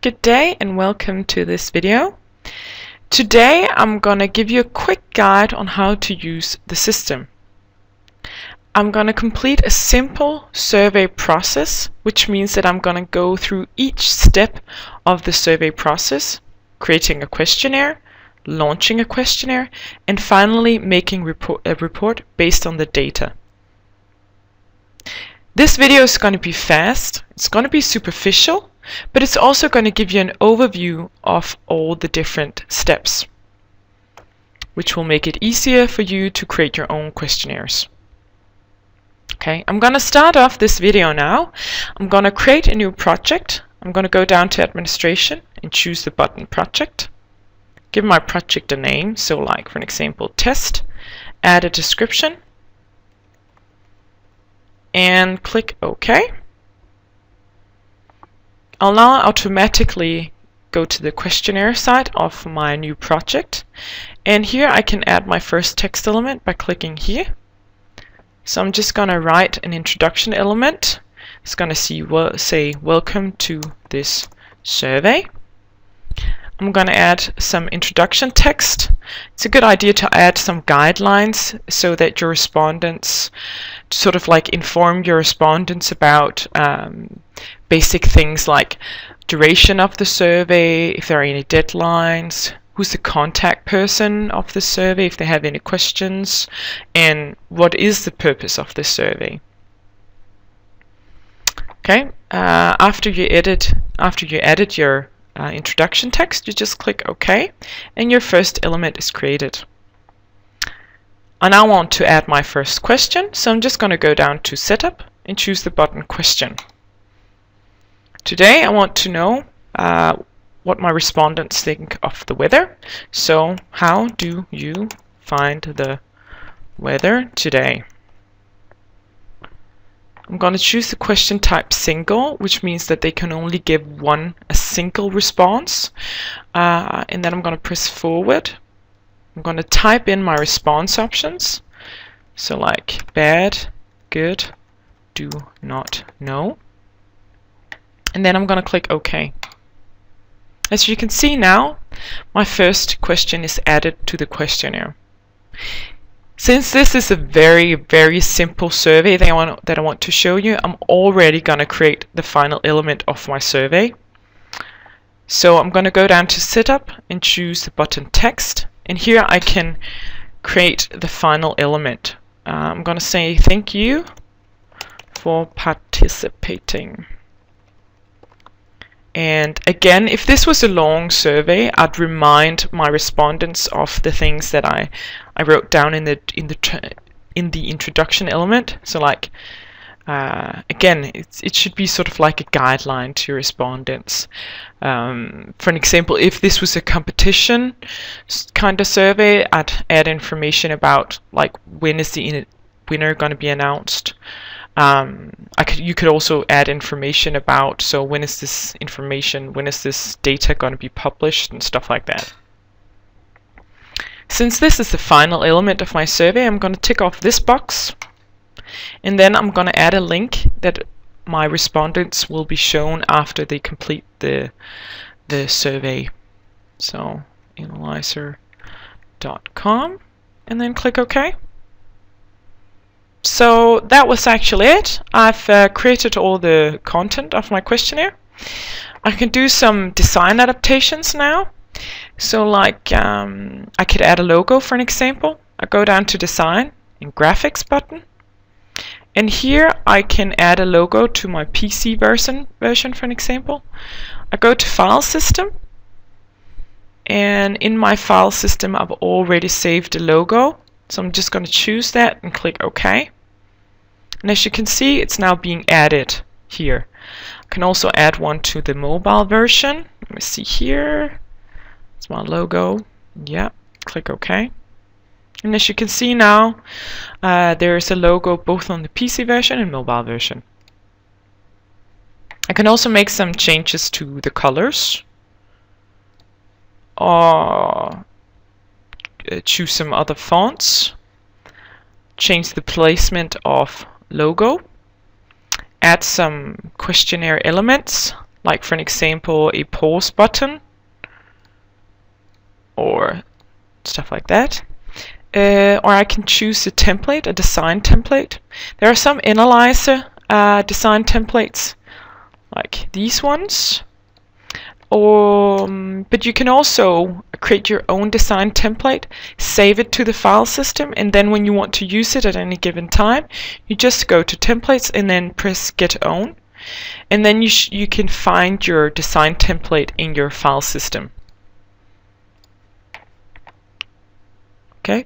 Good day and welcome to this video. Today I'm going to give you a quick guide on how to use the system. I'm going to complete a simple survey process, which means that I'm going to go through each step of the survey process, creating a questionnaire, launching a questionnaire, and finally making a report based on the data. This video is going to be fast, it's going to be superficial, but it's also going to give you an overview of all the different steps, which will make it easier for you to create your own questionnaires. Okay, I'm going to start off this video now. I'm going to create a new project. I'm going to go down to administration and choose the button project. Give my project a name, so like for an example test, add a description, and click OK. I'll now automatically go to the questionnaire side of my new project, and here I can add my first text element by clicking here. So I'm just going to write an introduction element. It's going to say welcome to this survey. I'm going to add some introduction text. It's a good idea to add some guidelines so that your respondents sort of like inform your respondents about basic things like duration of the survey, if there are any deadlines, who's the contact person of the survey, if they have any questions, and what is the purpose of the survey. Okay, after you edit your introduction text, you just click OK, and your first element is created. I now want to add my first question, so I'm just going to go down to Setup and choose the button Question. Today I want to know what my respondents think of the weather. So, how do you find the weather today? I'm going to choose the question type single, which means that they can only give a single response. And then I'm going to press forward. I'm going to type in my response options. So like bad, good, do not know. And then I'm going to click OK. As you can see now, my first question is added to the questionnaire. Since this is a very, very simple survey that I want to show you, I'm already going to create the final element of my survey. So I'm going to go down to Setup and choose the button Text. And here I can create the final element. I'm going to say thank you for participating. And again, if this was a long survey, I'd remind my respondents of the things that I wrote down in the introduction element. So like again, it should be sort of like a guideline to your respondents. For an example, if this was a competition kind of survey, I'd add information about like when is the winner going to be announced. You could also add information about, so when is this data going to be published and stuff like that. Since this is the final element of my survey, I'm going to tick off this box, and then I'm going to add a link that my respondents will be shown after they complete the survey. So analyzer.com, and then click OK. So that was actually it. I've created all the content of my questionnaire. I can do some design adaptations now. So like I could add a logo for an example. I go down to Design and Graphics button. And here I can add a logo to my PC version for an example. I go to File System. And in my file system I've already saved a logo. So I'm just going to choose that and click OK. And as you can see, it's now being added here. I can also add one to the mobile version. Let me see here. It's my logo. Yeah, click OK. And as you can see now, there is a logo both on the PC version and mobile version. I can also make some changes to the colors, or choose some other fonts, change the placement of logo, add some questionnaire elements like for an example a pause button or stuff like that. Or I can choose a template, a design template. There are some analyzer design templates like these ones. But you can also create your own design template, save it to the file system, and then when you want to use it at any given time, you just go to templates and then press get own, and then you can find your design template in your file system. Okay.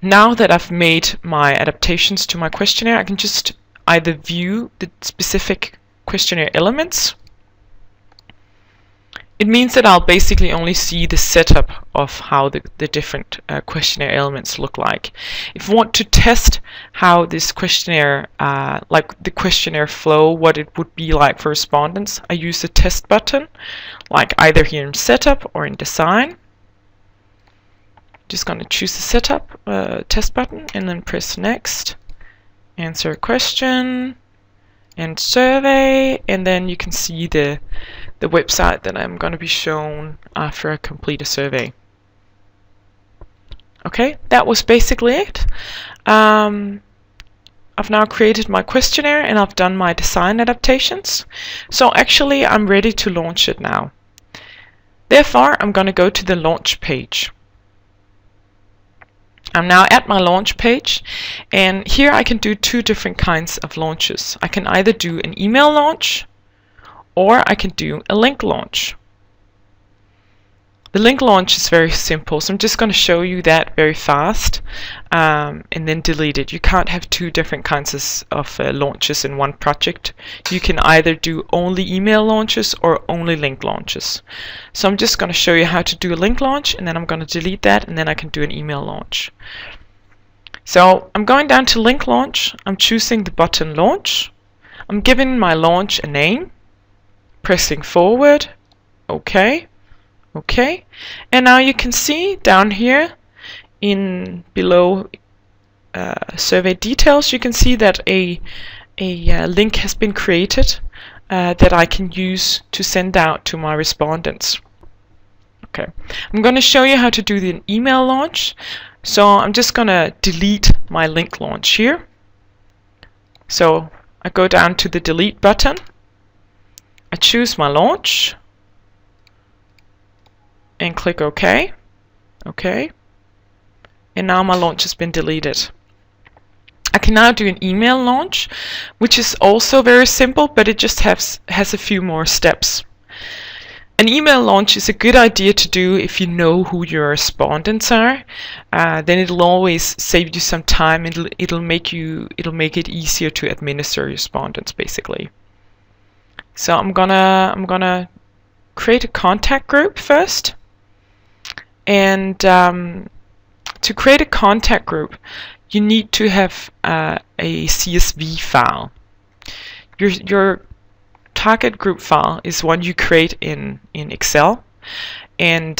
Now that I've made my adaptations to my questionnaire, I can just either view the specific questionnaire elements. It means that I'll basically only see the setup of how the different questionnaire elements look like. If I want to test how this questionnaire, like the questionnaire flow, what it would be like for respondents, I use the test button, like either here in setup or in design. Just going to choose the setup test button and then press next, answer a question and survey, and then you can see the website that I'm going to be shown after I complete a survey. Okay, that was basically it. I've now created my questionnaire and I've done my design adaptations. So actually I'm ready to launch it now. Therefore I'm going to go to the launch page. I'm now at my launch page, and here I can do two different kinds of launches. I can either do an email launch or I can do a link launch. The link launch is very simple, so I'm just going to show you that very fast and then delete it. You can't have two different kinds of launches in one project. You can either do only email launches or only link launches. So I'm just going to show you how to do a link launch, and then I'm going to delete that, and then I can do an email launch. So I'm going down to link launch. I'm choosing the button launch. I'm giving my launch a name, pressing forward, OK. Okay, and now you can see down here in below survey details, you can see that a link has been created that I can use to send out to my respondents. Okay, I'm going to show you how to do the email launch. So I'm just going to delete my link launch here. So I go down to the delete button, I choose my launch, and click OK. OK. And now my launch has been deleted. I can now do an email launch, which is also very simple, but it just has a few more steps. An email launch is a good idea to do if you know who your respondents are. Then it'll always save you some time. It'll make it easier to administer respondents, basically. So I'm gonna create a contact group first. And to create a contact group, you need to have a CSV file. Your target group file is one you create in Excel, and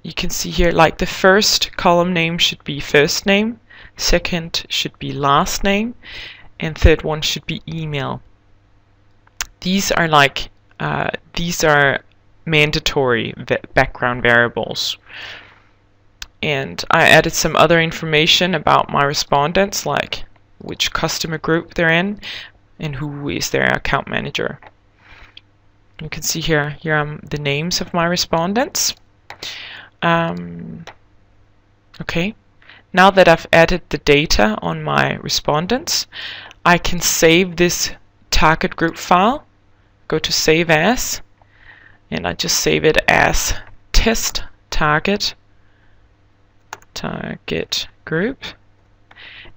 you can see here, like, the first column name should be first name, second should be last name, and third one should be email. These are mandatory background variables. And I added some other information about my respondents, like which customer group they're in and who is their account manager. You can see here are the names of my respondents. Okay, now that I've added the data on my respondents, I can save this target group file, go to Save As, and I just save it as test target group.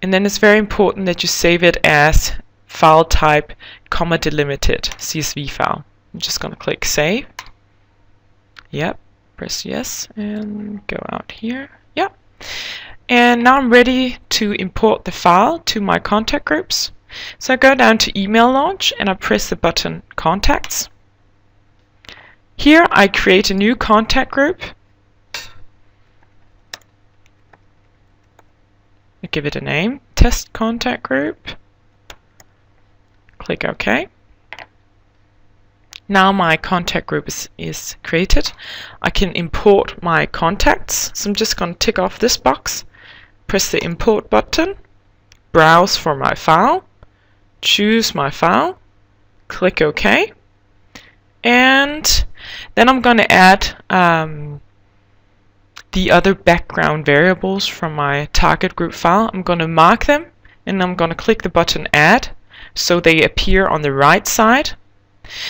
And then it's very important that you save it as file type comma delimited CSV file. I'm just going to click save. Yep, press yes and go out here. Yep. And now I'm ready to import the file to my contact groups. So I go down to email launch and I press the button contacts. Here I create a new contact group. I give it a name, test contact group. Click OK. Now my contact group is created. I can import my contacts. So I'm just going to tick off this box, press the import button, browse for my file, choose my file, click OK, and then I'm going to add the other background variables from my target group file. I'm going to mark them, and I'm going to click the button Add so they appear on the right side.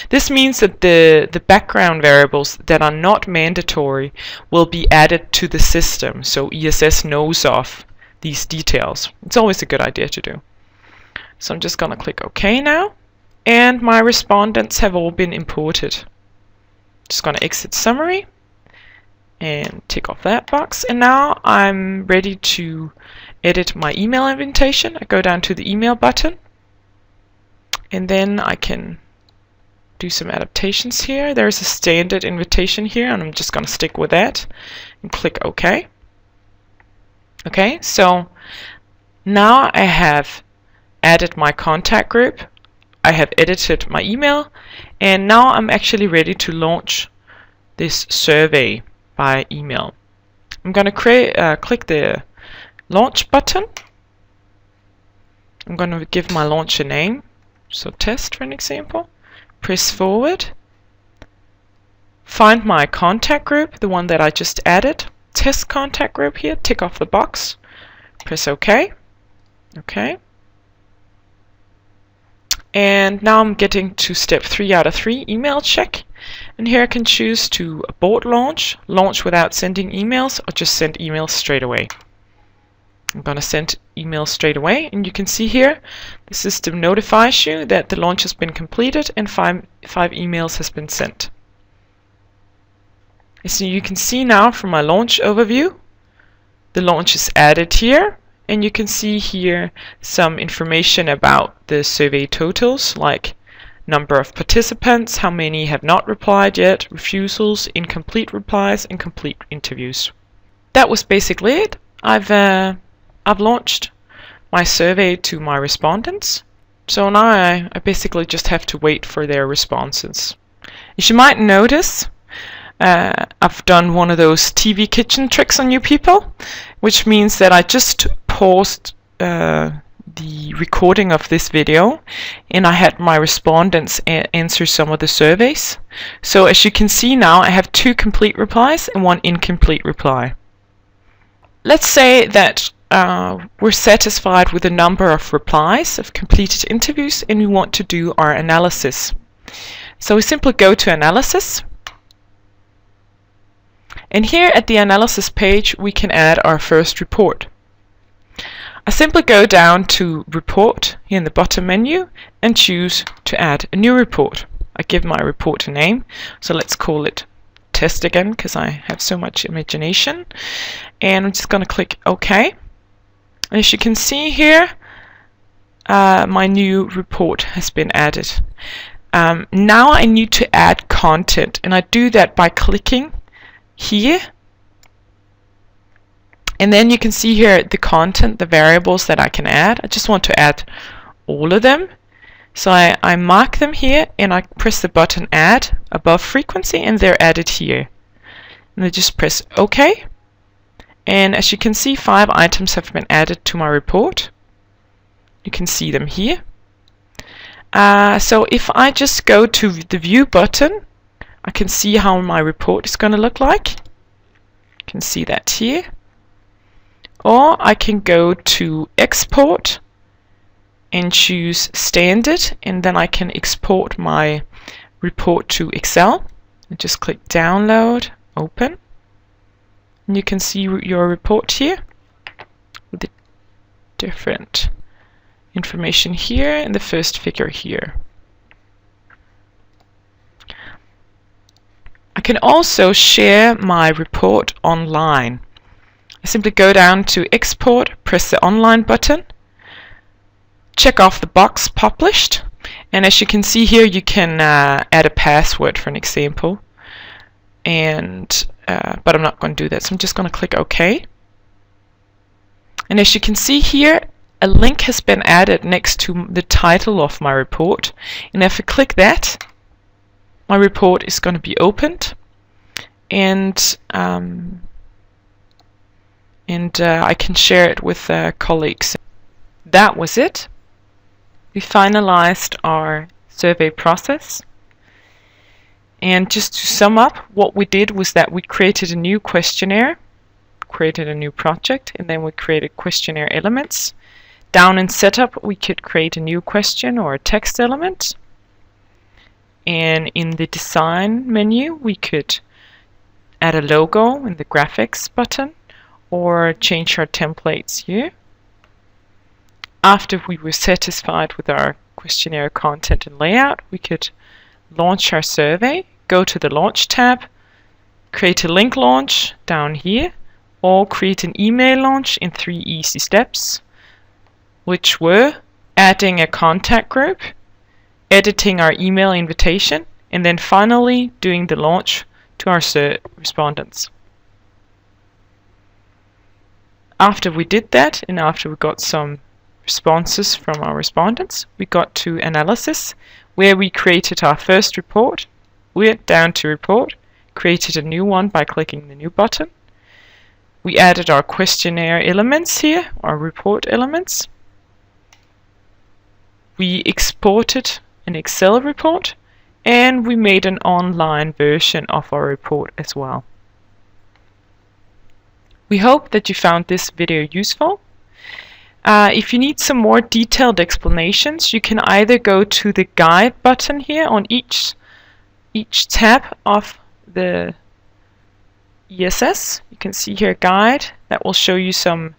This means that the background variables that are not mandatory will be added to the system, so ESS knows of these details. It's always a good idea to do. So I'm just going to click OK now, and my respondents have all been imported. Just going to exit summary and tick off that box, and now I'm ready to edit my email invitation. I go down to the email button, and then I can do some adaptations here. There's a standard invitation here, and I'm just going to stick with that and click OK. Okay, so now I have added my contact group, I have edited my email, and now I'm actually ready to launch this survey by email. I'm going to click the launch button. I'm going to give my launch a name, so test for an example. Press forward, find my contact group, the one that I just added, test contact group here, tick off the box, press OK. OK. And now I'm getting to step 3 out of 3, email check. And here I can choose to abort launch, launch without sending emails, or just send emails straight away. I'm going to send emails straight away, and you can see here the system notifies you that the launch has been completed and five emails has been sent. So you can see now from my launch overview, the launch is added here, and you can see here some information about the survey totals, like number of participants, how many have not replied yet, refusals, incomplete replies, and complete interviews. That was basically it. I've launched my survey to my respondents, so now I basically just have to wait for their responses. As you might notice, I've done one of those TV kitchen tricks on you people, which means that I just paused the recording of this video, and I had my respondents answer some of the surveys. So as you can see now, I have 2 complete replies and 1 incomplete reply. Let's say that we're satisfied with the number of replies of completed interviews, and we want to do our analysis. So we simply go to Analysis, and here at the Analysis page we can add our first report. I simply go down to Report here in the bottom menu and choose to add a new report. I give my report a name, so let's call it Test again because I have so much imagination, and I'm just going to click OK. And as you can see here, my new report has been added. Now I need to add content, and I do that by clicking here, and then you can see here the content, the variables that I can add. I just want to add all of them, so I mark them here and I press the button Add above frequency, and they're added here, and I just press OK. And as you can see, 5 items have been added to my report. You can see them here. So if I just go to the View button, I can see how my report is going to look like. You can see that here. Or I can go to Export and choose Standard, and then I can export my report to Excel. And just click Download, Open. And you can see your report here with the different information here and the first figure here. I can also share my report online. I simply go down to Export, press the Online button, check off the box Published, and as you can see here, you can add a password for an example. And but I'm not going to do that, so I'm just going to click OK. And as you can see here, a link has been added next to the title of my report, and if I click that, my report is going to be opened, and I can share it with colleagues. That was it. We finalized our survey process. And just to sum up, what we did was that we created a new questionnaire, created a new project, and then we created questionnaire elements. Down in setup, we could create a new question or a text element. And in the design menu, we could add a logo in the graphics button or change our templates here. After we were satisfied with our questionnaire content and layout, we could launch our survey, go to the Launch tab, create a link launch down here, or create an email launch in 3 easy steps, which were adding a contact group, editing our email invitation, and then finally doing the launch to our respondents. After we did that, and after we got some responses from our respondents, we got to analysis, where we created our first report. We went down to report, created a new one by clicking the new button. We added our questionnaire elements here, our report elements. We exported an Excel report, and we made an online version of our report as well. We hope that you found this video useful. If you need some more detailed explanations, you can either go to the guide button here on each tab of the ESS. You can see here guide that will show you some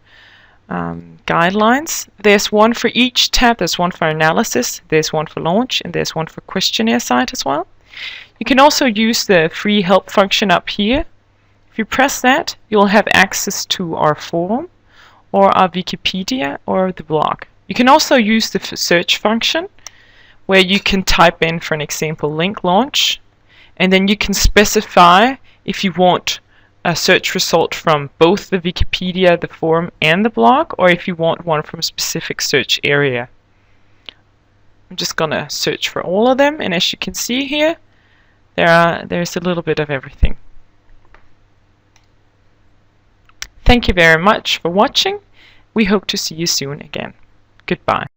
guidelines. There's one for each tab. There's one for analysis, there's one for launch, and there's one for questionnaire site as well. You can also use the free help function up here. If you press that, you'll have access to our forum or our Wikipedia or the blog. You can also use the search function, where you can type in, for an example, link launch, and then you can specify if you want a search result from both the Wikipedia, the forum, and the blog, or if you want one from a specific search area. I'm just gonna search for all of them, and as you can see here, there's a little bit of everything. Thank you very much for watching. We hope to see you soon again. Goodbye.